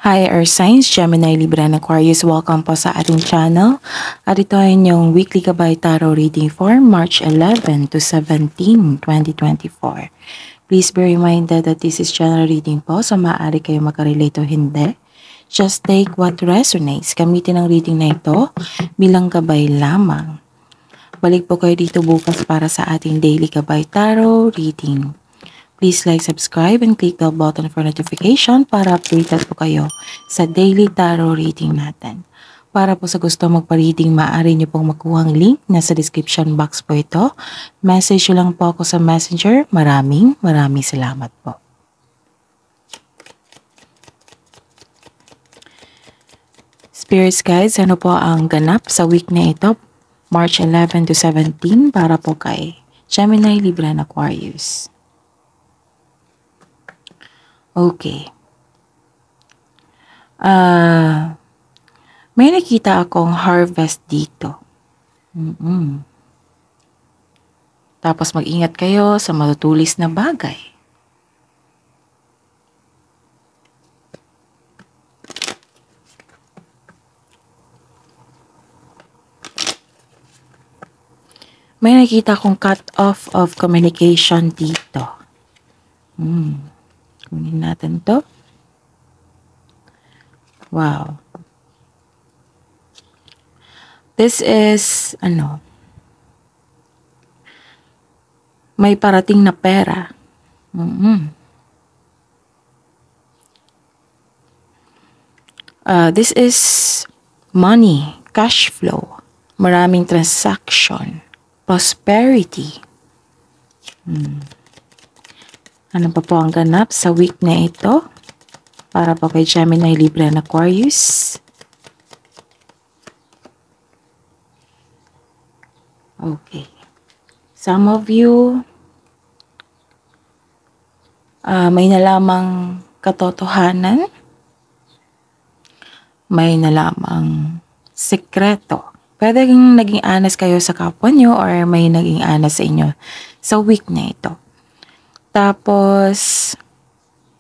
Hi Earth Signs, Gemini, Libra, and Aquarius. Welcome po sa ating channel. At ito ay inyong weekly Gabay Tarot reading for March 11 to 17, 2024. Please be reminded that this is general reading po, so maaari kayo makarelate o hindi. Just take what resonates. Gamitin ang reading na ito bilang gabay lamang. Balik po kayo dito bukas para sa ating daily Gabay Tarot reading. Please like, subscribe, and click the button for notification para updated po kayo sa daily tarot reading natin. Para po sa gusto magpa-reading, maaari niyo pong makuha ang link na sa description box po ito. Message nyo lang po ako sa messenger. Maraming salamat po. Spirits guides, ano po ang ganap sa week na ito? March 11 to 17 para po kay Gemini, Libra, and Aquarius. Okay. May nakita akong harvest dito. Tapos mag-ingat kayo sa matutulis na bagay. May nakita akong cut off of communication dito. Kunin natin to. Wow. This is, may parating na pera. This is money, cash flow, maraming transaction, prosperity. Ano pa po ang ganap sa week na ito? Para po kay Gemini, Libra, and Aquarius. Okay. Some of you, may nalamang katotohanan. May nalamang sekreto. Pwede naging honest kayo sa kapwa nyo or may naging honest sa inyo sa week na ito. Tapos,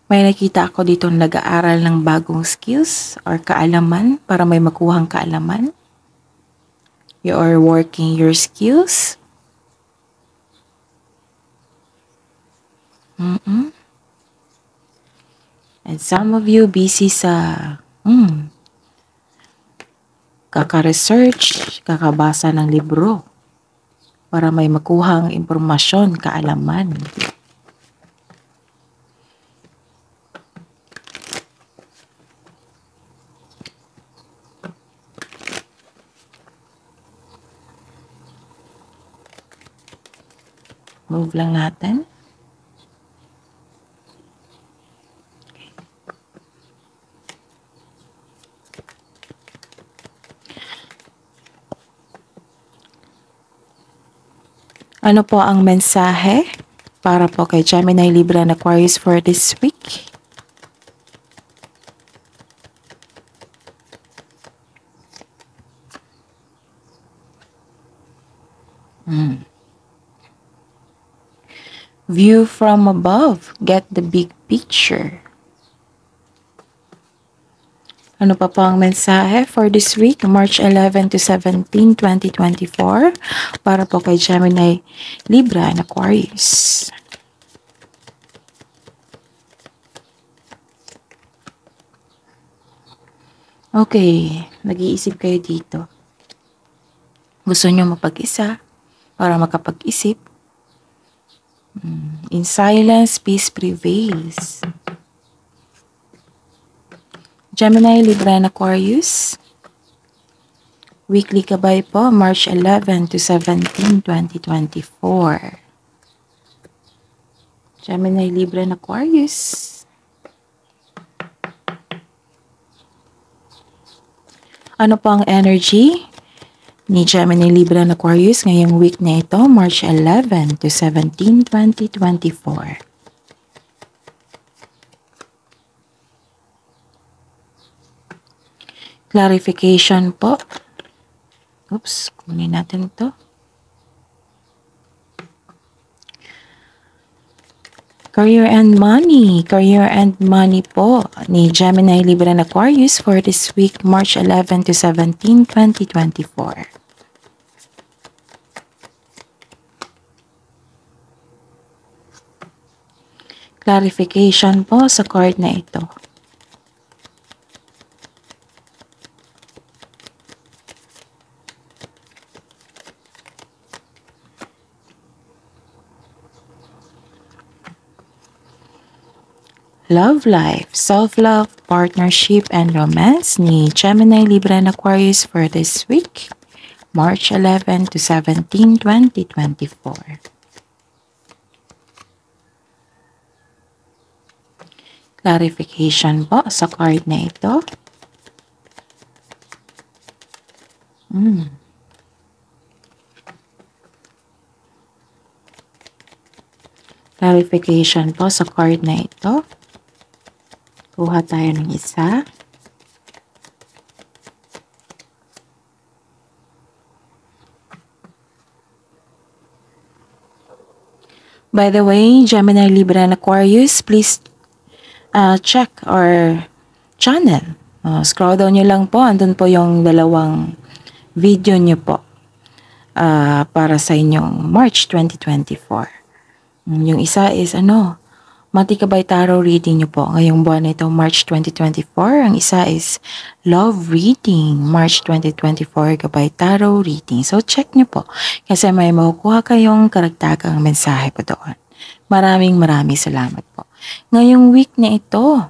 may nakita ako dito nag-aaral ng bagong skills or kaalaman para may makuhang kaalaman. You are working your skills. And some of you busy sa kaka-research, kakabasa ng libro para may makuhang impormasyon, kaalaman. Move lang natin. Ano po ang mensahe para po kay Gemini, Libra, and Aquarius for this week? View from above. Get the big picture. Ano pa po ang mensahe for this week, March 11 to 17, 2024, para po kay Gemini, Libra, and Aquarius? Okay, nag-iisip kayo dito. Gusto nyo mapag-isa para makapag-isip? In silence, peace prevails. Gemini, Libra, and Aquarius. Weekly gabay po, March 11 to 17, 2024. Gemini, Libra, and Aquarius. Ano po ang energy ni Gemini, Libra, and Aquarius ngayong week na ito, March 11 to 17, 2024. Clarification po. Oops, kunin natin to. Career and money. Career and money po ni Gemini, Libra, and Aquarius for this week, March 11 to 17, 2024. Clarification po sa card na ito. Love life, self-love, partnership, and romance ni Gemini, Libra, and Aquarius for this week, March 11 to 17, 2024. Clarification po sa card na ito. Clarification po sa card na ito. Kuha tayo ng isa. By the way, Gemini, Libra, and Aquarius, please check our channel. Scroll down nyo lang po. Andun po yung dalawang video nyo po para sa inyong March 2024. Yung isa is Monthly Gabay Tarot reading nyo po ngayong buwan na ito, March 2024. Ang isa is Love Reading, March 2024 Gabay Tarot reading. So check nyo po kasi may makukuha kayong karagdagang mensahe po doon. Maraming salamat po. Ngayong week na ito,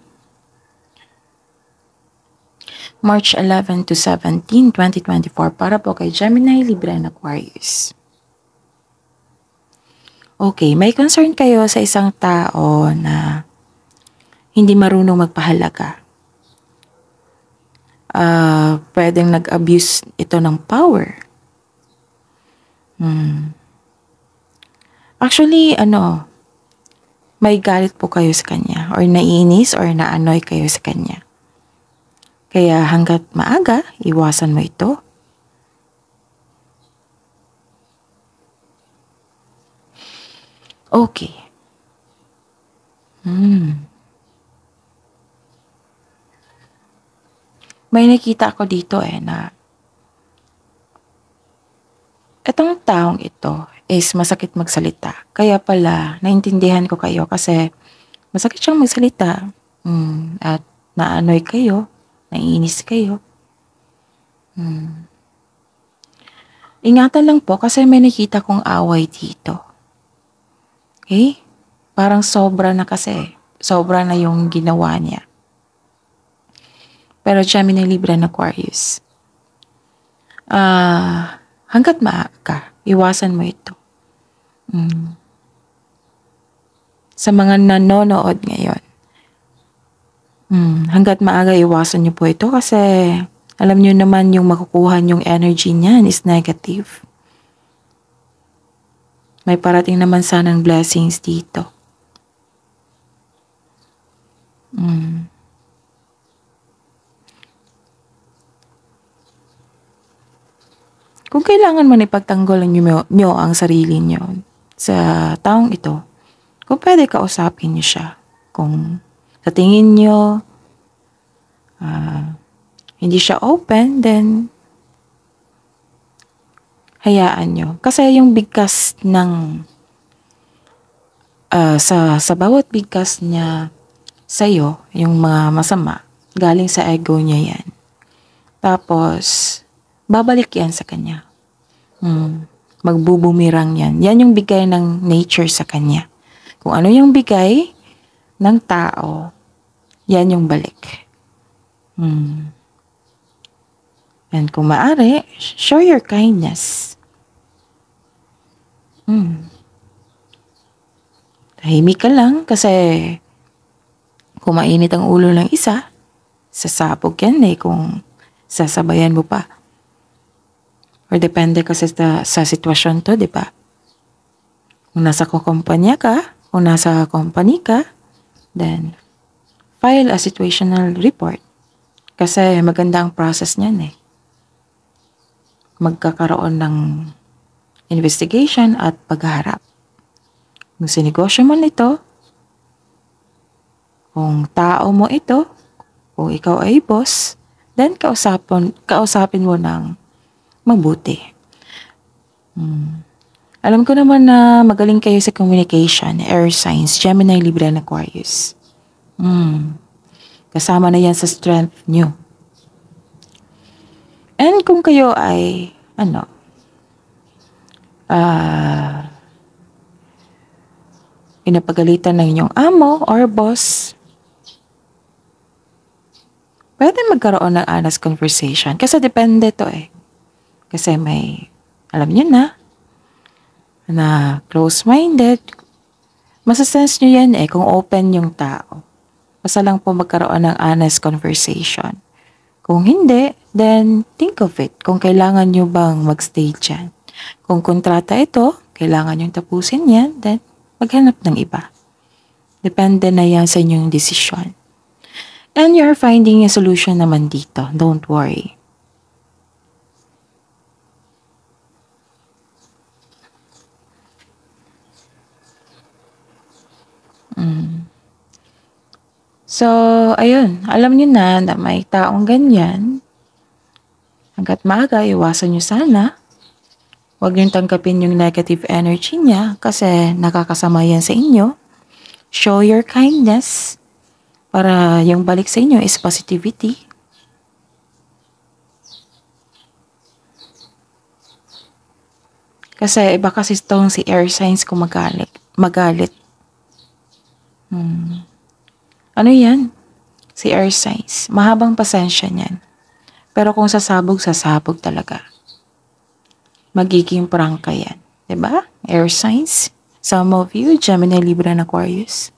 March 11 to 17, 2024, para po kay Gemini, Libra, and Aquarius. Okay, may concern kayo sa isang tao na hindi marunong magpahalaga. Pwedeng nag-abuse ito ng power. Actually, may galit po kayo sa kanya or naiinis or naanoy kayo sa kanya. Kaya hanggat maaga, iwasan mo ito. Okay. May nakita ako dito na itong taong ito is masakit magsalita. Kaya pala, naintindihan ko kayo kasi masakit siyang magsalita. At naanoy kayo, naiinis kayo. Ingatan lang po kasi may nakita kong away dito. Okay? Parang sobra na kasi. Sobra na yung ginawa niya. Pero Gemini, Libra, and Aquarius, hanggat maaga, iwasan mo ito. Sa mga nanonood ngayon, hanggat maaga, iwasan niyo po ito kasi alam niyo naman yung makukuha yung energy niyan is negative. May parating naman sanang blessings dito. Kung kailangan man ipagtanggol nyo ang sarili nyo sa taong ito, kung pwede kausapin nyo siya. Kung sa tingin nyo hindi siya open, then hayaan nyo. Kasi yung bigkas ng sa bawat bigkas niya sa'yo, yung mga masama, galing sa ego niya yan. Tapos, babalik yan sa kanya. Magbubumirang yan. Yan yung bigay ng nature sa kanya. Kung ano yung bigay ng tao, yan yung balik. And kung maaari, show your kindness. Tahimik ka lang kasi kung mainit ang ulo ng isa, sasabog yan kung sasabayan mo pa. Or depende kasi sa sitwasyon to, di ba? Kung nasa kumpanya ka, kung nasa company ka, then file a situational report. Kasi maganda ang process niyan Magkakaroon ng investigation at paghaharap. Kung sinegosyo mo nito, Kung tao mo ito, kung ikaw ay boss, then kausapin mo ng mabuti. Alam ko naman na magaling kayo sa communication, air signs, Gemini, Libra, and Aquarius. Kasama na yan sa strength nyo. And kung kayo ay, pinapagalitan ng inyong amo or boss, pwede magkaroon ng honest conversation. Kasi depende to eh. Kasi may, alam niyo na close-minded. Masasense nyo yan eh kung open yung tao. Basta lang po magkaroon ng honest conversation. Kung hindi, then think of it. Kung kailangan nyo bang magstay dyan. Kung kontrata ito, kailangan nyo tapusin yan, then maghanap ng iba. Depende na yan sa inyong desisyon. And you're finding a solution naman dito. Don't worry. So, ayun. Alam niyo na may taong ganyan. Hanggat maaga, iwasan niyo sana. Huwag niyong tanggapin yung negative energy niya kasi nakakasama yan sa inyo. Show your kindness para yung balik sa inyo is positivity. Kasi iba kasi itong si air signs kung magalit. Ano yan? Si air signs. Mahabang pasensya niyan. Pero kung sasabog talaga. Magiging prangka yan. Diba? Air signs. Some of you, Gemini, Libra, and Aquarius.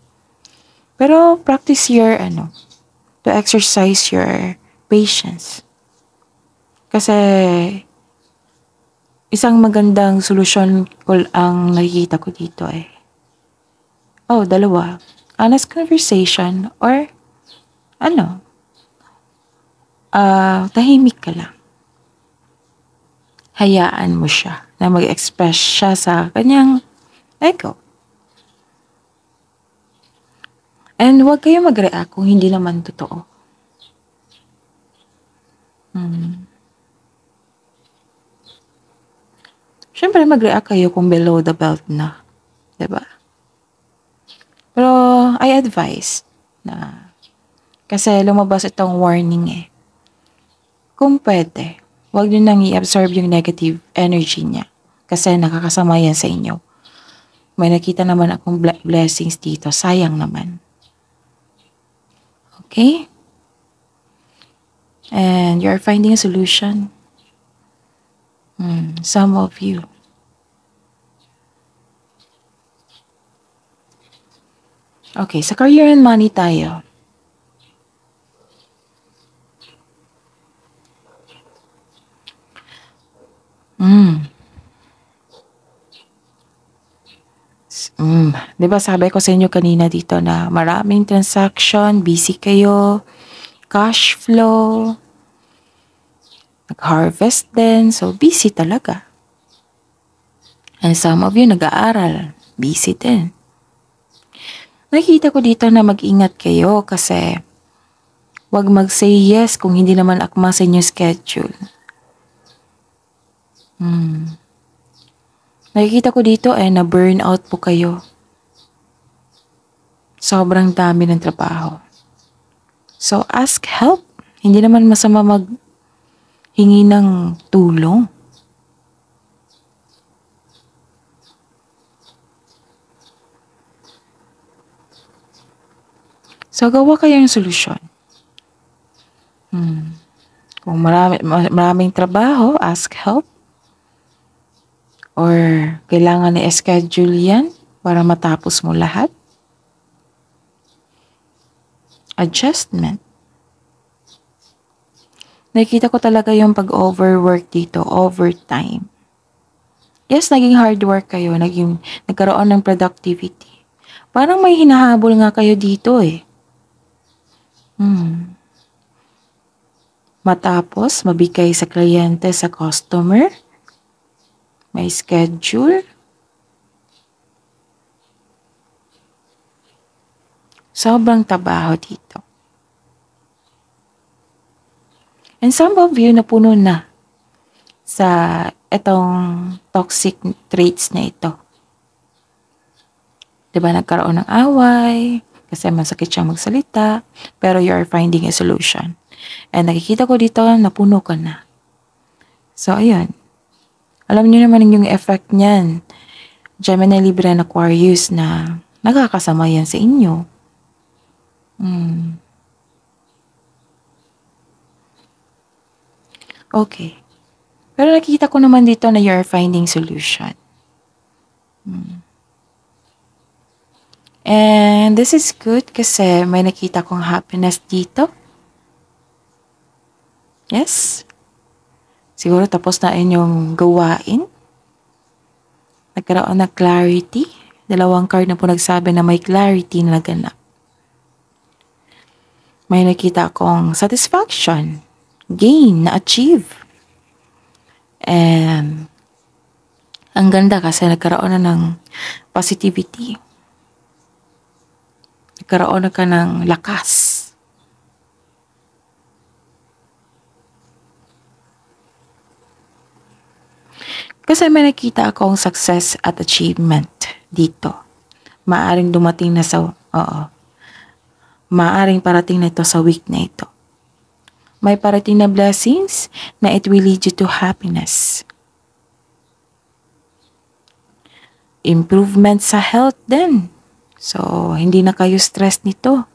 Pero practice your, to exercise your patience. Kasi, isang magandang solusyon ang nakikita ko dito eh. Dalawa. Honest conversation or, tahimik ka lang. Hayaan mo siya na mag-express siya sa kanyang ego. And huwag kayo mag-react kung hindi naman totoo. Siyempre mag-react kayo kung below the belt na. Diba? Pero I advise na kasi lumabas itong warning eh. Kung pwede, huwag nyo nang i-absorb yung negative energy niya. Kasi nakakasama yan sa inyo. May nakita naman akong blessings dito. Sayang naman. Okay? And you're finding a solution. Some of you. Okay, sa career and money tayo. Diba sabi ko sa inyo kanina dito na maraming transaction, busy kayo, cash flow, nag-harvest din, so busy talaga. And some of you nag-aaral, busy din. Nakikita ko dito na mag-ingat kayo kasi wag mag-say yes kung hindi naman akma sa inyong schedule. Nakikita ko dito na burnout po kayo. Sobrang dami ng trabaho. So ask help. Hindi naman masama maghingi ng tulong. So, gawa kayong solusyon. Kung maraming trabaho, ask help. Or kailangan i-schedule yan para matapos mo lahat. Adjustment. Nakikita ko talaga yung pag-overwork dito, overtime. Yes, naging hard work kayo, nagkaroon ng productivity. Parang may hinahabol nga kayo dito eh. Matapos, mabigay sa kliyente, sa customer, may schedule, Sobrang trabaho dito. And some of you napuno na sa itong toxic traits na ito. Diba, nagkaroon ng away, kasi masakit siyang magsalita, pero you are finding a solution. And nakikita ko dito, napuno ka na. So, ayun. Alam niyo naman yung effect niyan. Gemini, Libra, and Aquarius na nakakasama yan sa inyo. Okay. Pero nakikita ko naman dito na you are finding solution. And this is good kasi may nakita kong happiness dito. Yes. Siguro tapos na inyong gawain. Nagkaroon ng clarity. 2 card na po nagsabi na may clarity na naganap. May nakita akong satisfaction, gain, na-achieve. And ang ganda kasi nagkaroon na ng positivity. Nagkaroon na ka ng lakas. Kasi may nakita akong success at achievement dito. Maaring dumating na sa, maaring parating na ito sa week na ito. May parating na blessings na it will lead you to happiness. Improvement sa health din. So, hindi na kayo stress nito.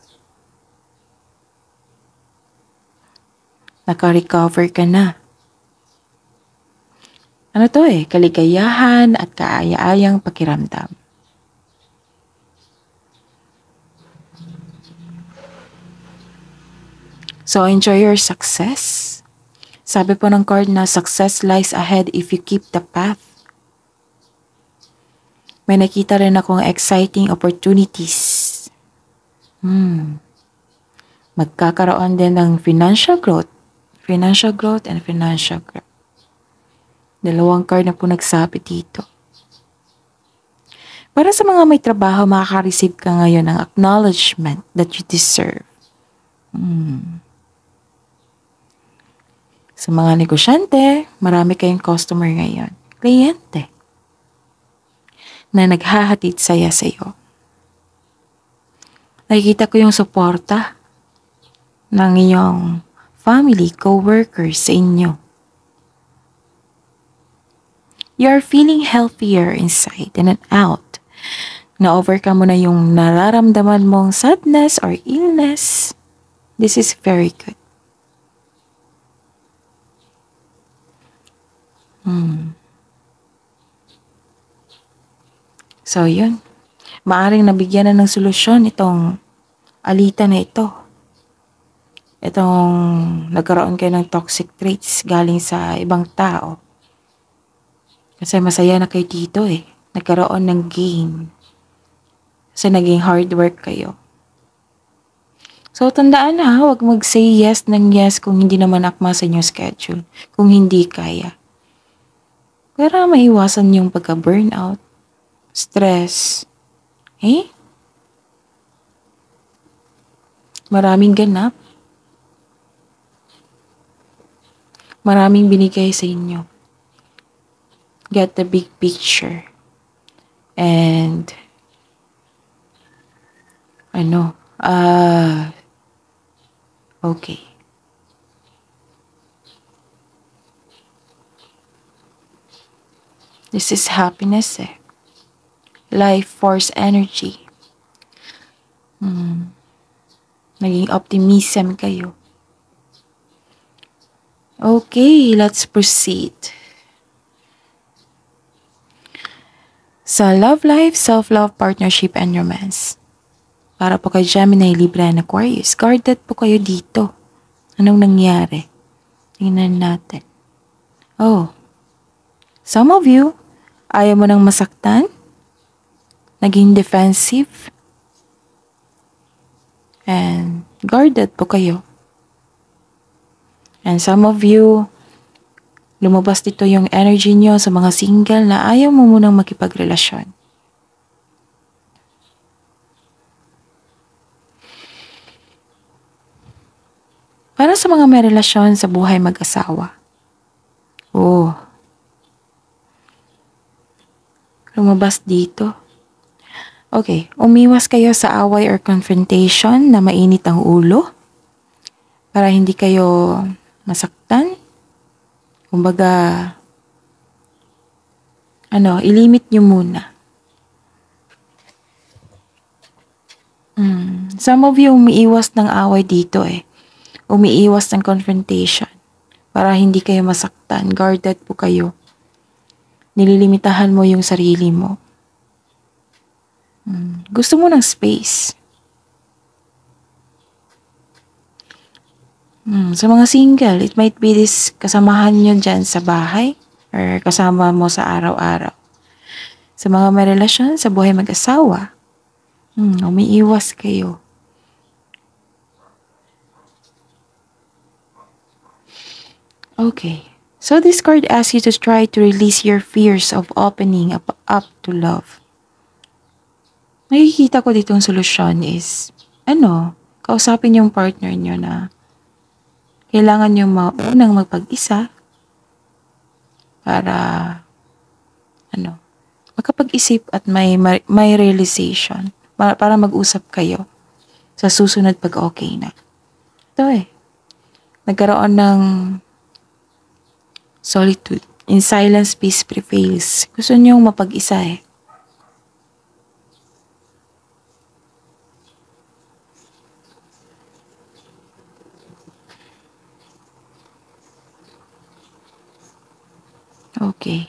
Naka-recover ka na. Ano to kaligayahan at kaaya-ayang pakiramdam. So, enjoy your success. Sabi po ng card na success lies ahead if you keep the path. May nakita rin akong exciting opportunities. Magkakaroon din ng financial growth. Financial growth and financial growth. 2 card na po nagsabi dito. Para sa mga may trabaho, makaka-receive ka ngayon ng acknowledgement that you deserve. Sa mga negosyante, marami kayong customer ngayon. Kliyente na naghahatid saya sa iyo. Nakikita ko yung suporta ng iyong family, co-workers sa inyo. You are feeling healthier inside and out. Na-overcome mo na yung nararamdaman mong sadness or illness. This is very good. So, yun. Maaring nabigyan na ng solusyon itong alita na ito. Itong nagkaroon kayo ng toxic traits galing sa ibang tao. Kasi masaya na kayo dito Nagkaroon ng gain. Kasi naging hard work kayo. So, tandaan na, huwag mag-say yes ng yes kung hindi naman akma sa inyong schedule. Kung hindi kaya. Para maiwasan yung pagka-burnout. Stress. Maraming ganap. Maraming binigay sa inyo. Get the big picture. And, okay. This is happiness Life force energy. Naging optimism kayo. Okay, let's proceed. Sa love life, self-love, partnership, and romance. Para po kay Gemini, Libra, and Aquarius, guarded po kayo dito. Anong nangyari? Tingnan natin. Some of you, ayaw mo nang masaktan, naging defensive, and guarded po kayo. And some of you, lumabas dito yung energy nyo sa mga single na ayaw mo munang makipagrelasyon. Para sa mga may relasyon sa buhay mag-asawa. Oh, lumabas dito. Okay, umiwas kayo sa away or confrontation na mainit ang ulo para hindi kayo masaktan. Kumbaga, ilimit nyo muna. Some of you umiiwas ng away dito eh. Umiiwas ng confrontation para hindi kayo masaktan. Guarded po kayo. Nililimitahan mo yung sarili mo. Gusto mo ng space. Sa mga single, it might be this kasamahan nyo dyan sa bahay or kasama mo sa araw-araw. Sa mga may relasyon, sa buhay mag-asawa, umiiwas kayo. Okay. So this card asks you to try to release your fears of opening up to love. Nakikita ko dito ang solusyon is, kausapin yung partner nyo na kailangan nyo unang magpag-isa para, makapag-isip at may realization para mag-usap kayo sa susunod pag okay na. Ito nagkaroon ng solitude. In silence, peace prevails. Gusto niyong mapag-isa Okay.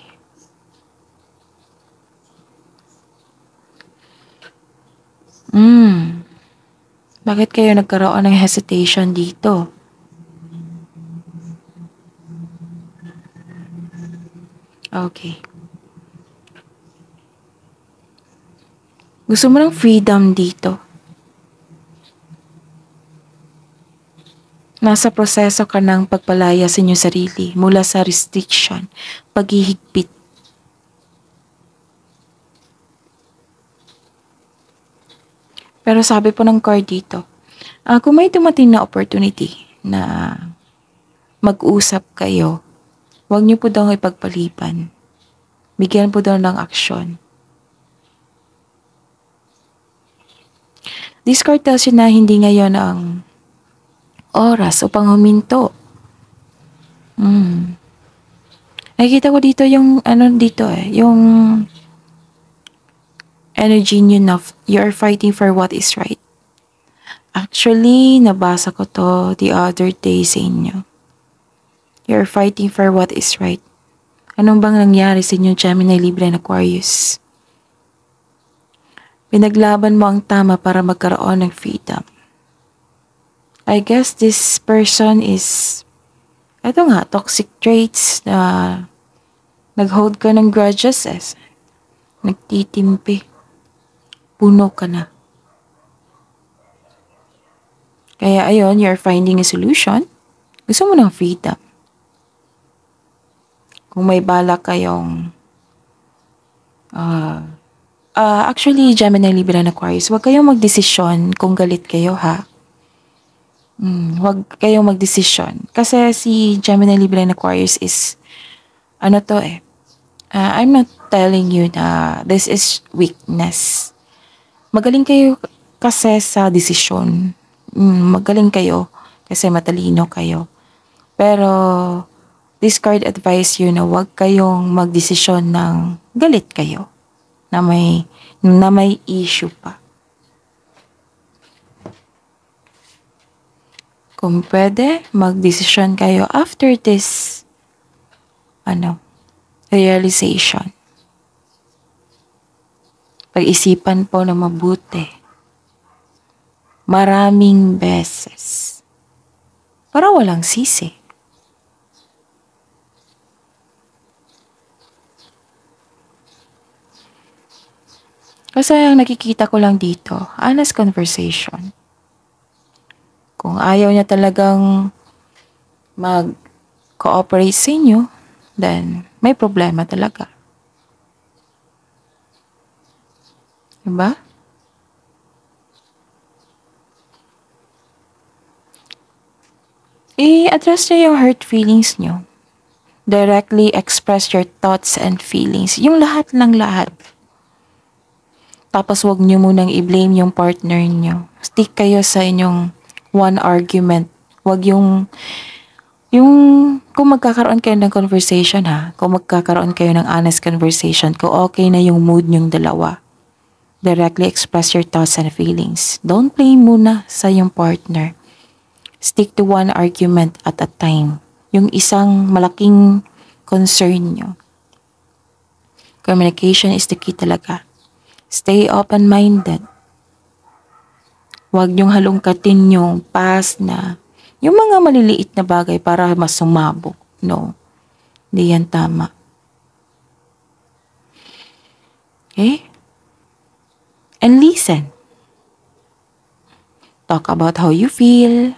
Bakit kayo nagkaroon ng hesitation dito? Okay. Gusto mo ng freedom dito. Nasa proseso ka ng pagpalaya sa inyong sarili mula sa restriction, paghihigpit. Pero sabi po ng card dito, kung may dumating na opportunity na mag-usap kayo, huwag niyo po daw ipagpaliban. Bigyan po daw ng aksyon. This card tells you na hindi ngayon ang oras upang huminto. Nakikita ko dito yung yung energy niyo na you're fighting for what is right. Actually, nabasa ko to the other day sa inyo. You're fighting for what is right. Anong bang nangyari sa inyo, Gemini, Libra, and Aquarius? Pinaglaban mo ang tama para magkaroon ng freedom. I guess this person is, toxic traits na nag-hold ka ng grudges nagtitimpi. Puno ka na. Kaya ayun, you're finding a solution. Gusto mo ng freedom. Kung may balak kayong actually, Gemini, Libra, and Aquarius, huwag kayong magdesisyon kung galit kayo, ha? Huwag kayong magdesisyon. Kasi si Gemini, Libra, and Aquarius is, I'm not telling you na this is weakness. Magaling kayo kasi sa desisyon. Magaling kayo kasi matalino kayo. Pero, this card advise you na huwag kayong magdesisyon ng galit kayo. Na may issue pa. Kung pwede, magdesisyon kayo after this, realization. Pag-isipan po na mabuti. Maraming beses. Para walang sisi. Kasi ang nakikita ko lang dito, honest conversation. Kung ayaw niya talagang mag-cooperate sa inyo, then may problema talaga. Diba? I-address nyo yung hurt feelings nyo. Directly express your thoughts and feelings. Yung lahat ng lahat. Tapos wag nyo munang i-blame yung partner nyo. Stick kayo sa inyong one argument. Wag yung kung magkakaroon kayo ng conversation ha, kung magkakaroon kayo ng honest conversation, kung okay na yung mood nyong dalawa, directly express your thoughts and feelings. Don't blame muna sa yung partner. Stick to one argument at a time. Yung isang malaking concern nyo. Communication is the key talaga. Stay open-minded. Huwag niyong halongkatin yung past na yung mga maliliit na bagay para mas sumabog. No. Hindi yan tama. Okay? And listen. Talk about how you feel.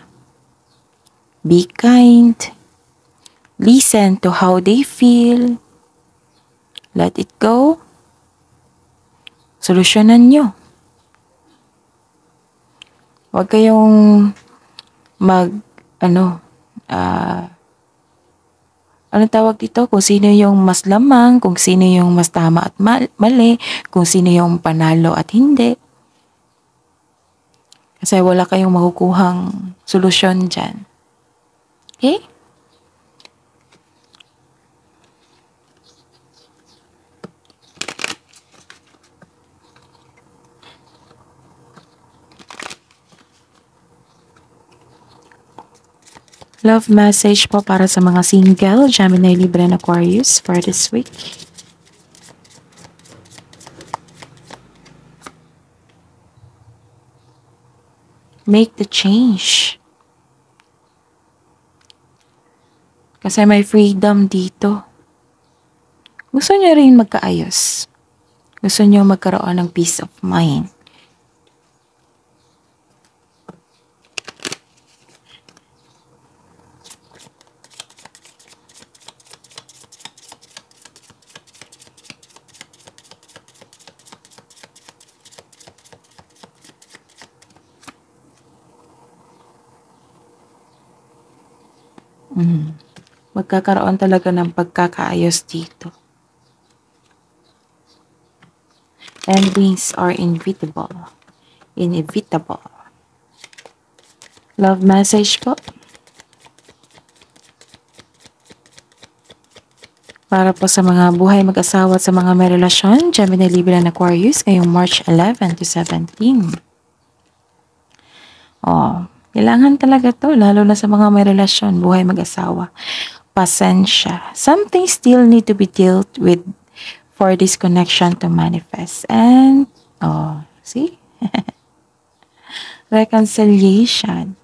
Be kind. Listen to how they feel. Let it go. Solusyonan nyo. Huwag kayong ano tawag dito? Kung sino yung mas lamang, kung sino yung mas tama at mali, kung sino yung panalo at hindi. Kasi wala kayong makukuhang solusyon dyan. Okay? Love message po para sa mga single, Gemini, Libra, and Aquarius for this week. Make the change. Kasi may freedom dito. Gusto niyo rin magkaayos. Gusto niyo magkaroon ng peace of mind. Magkakaroon talaga ng pagkakaayos dito. Endings are inevitable. Inevitable. Love message po. Para po sa mga buhay mag-asawa at sa mga may relasyon, Gemini, Libra, and Aquarius ngayong March 11 to 17. Kailangan talaga to, lalo na sa mga may relasyon, buhay mag-asawa. Pasensya. Something still need to be dealt with for this connection to manifest. And, see? Reconciliation.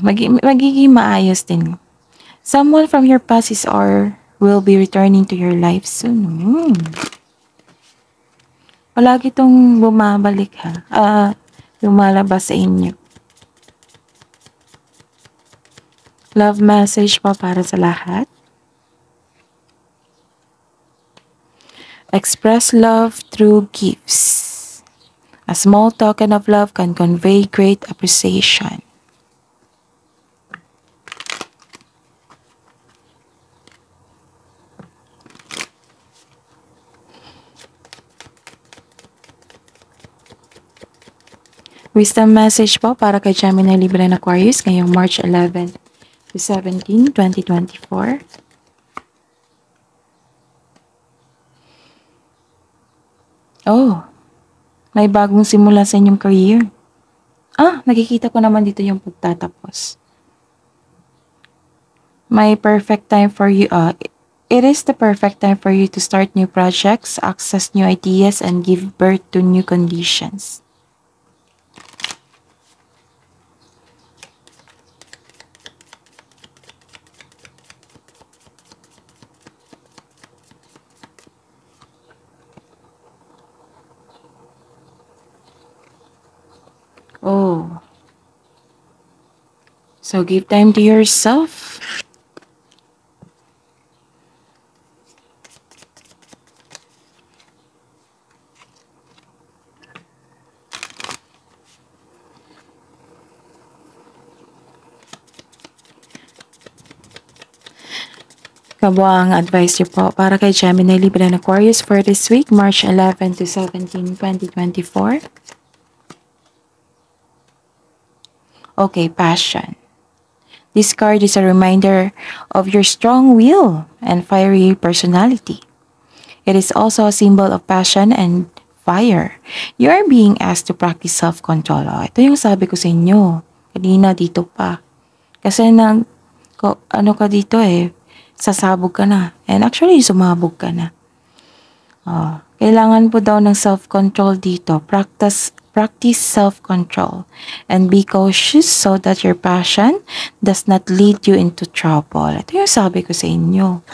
Magiging maayos din. Someone from your past is or will be returning to your life soon. Palagi itong bumabalik ha. Lumalabas sa inyo. Love message pa para sa lahat. Express love through gifts. A small token of love can convey great appreciation. Wisdom message po para kay Gemini, Libra, and Aquarius ngayong March 11 to 17, 2024. May bagong simula sa inyong career. Nakikita ko naman dito yung pagtatapos. May perfect time for you. It is the perfect time for you to start new projects, access new ideas, and give birth to new conditions. So give time to yourself. Kabuang advice niyo po para kay Gemini, Libra, and Aquarius for this week, March 11 to 17, 2024. Okay, passion. This card is a reminder of your strong will and fiery personality. It is also a symbol of passion and fire. You are being asked to practice self-control. Oh, ito yung sabi ko sa inyo. Kanina dito pa. Kasi ano ka dito sasabog ka na. And actually, sumabog ka na. Kailangan po daw ng self-control dito. Practice self-control and be cautious so that your passion does not lead you into trouble. Ito yung sabi ko sa inyo.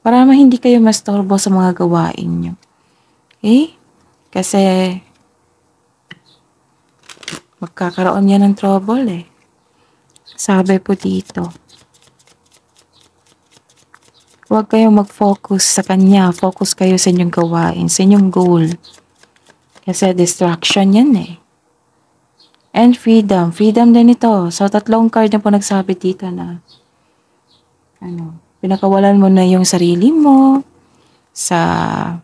Para hindi kayo mastorbo sa mga gawain nyo. Okay? Kasi magkakaroon yan ng trouble Sabi po dito. Huwag kayong mag-focus sa kanya. Focus kayo sa inyong gawain, sa inyong goal. Kasi distraction yan And freedom. Freedom din ito. So, 3 card na po nagsabi dito na pinakawalan mo na yung sarili mo sa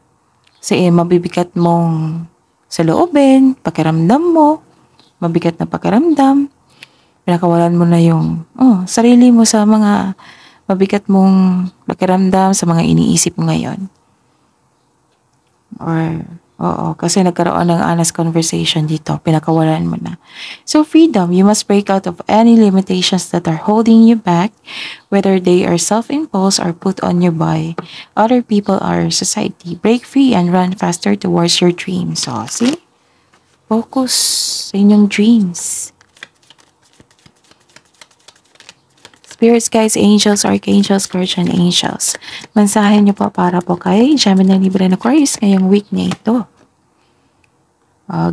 mabibigat mong sa loobin, pakiramdam mo, mabigat na pakiramdam. Pinakawalan mo na yung sarili mo sa mga mabigat mong pakiramdam, sa mga iniisip mo ngayon. Kasi nagkaroon ng honest conversation dito. Pinakawalan mo na. So freedom, you must break out of any limitations that are holding you back, whether they are self-imposed or put on you by other people or society. Break free and run faster towards your dreams. So, see? Focus sa inyong dreams. Spirits, guides, angels, archangels, guardian angels. Mensahe niyo po para po kay Gemini, Libra, and Aquarius ngayong week na ito.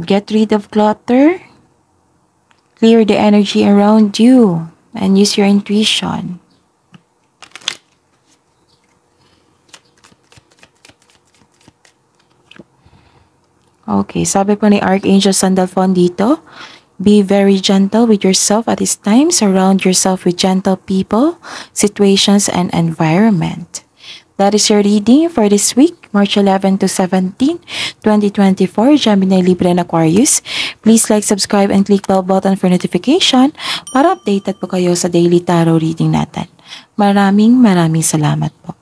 Get rid of clutter. Clear the energy around you. And use your intuition. Okay, sabi po ni Archangel Sandalphon dito, be very gentle with yourself at this time. Surround yourself with gentle people, situations, and environment. That is your reading for this week, March 11 to 17, 2024, Gemini, Libra, and Aquarius. Please like, subscribe, and click bell button for notification para updated po kayo sa daily tarot reading natin. Maraming salamat po.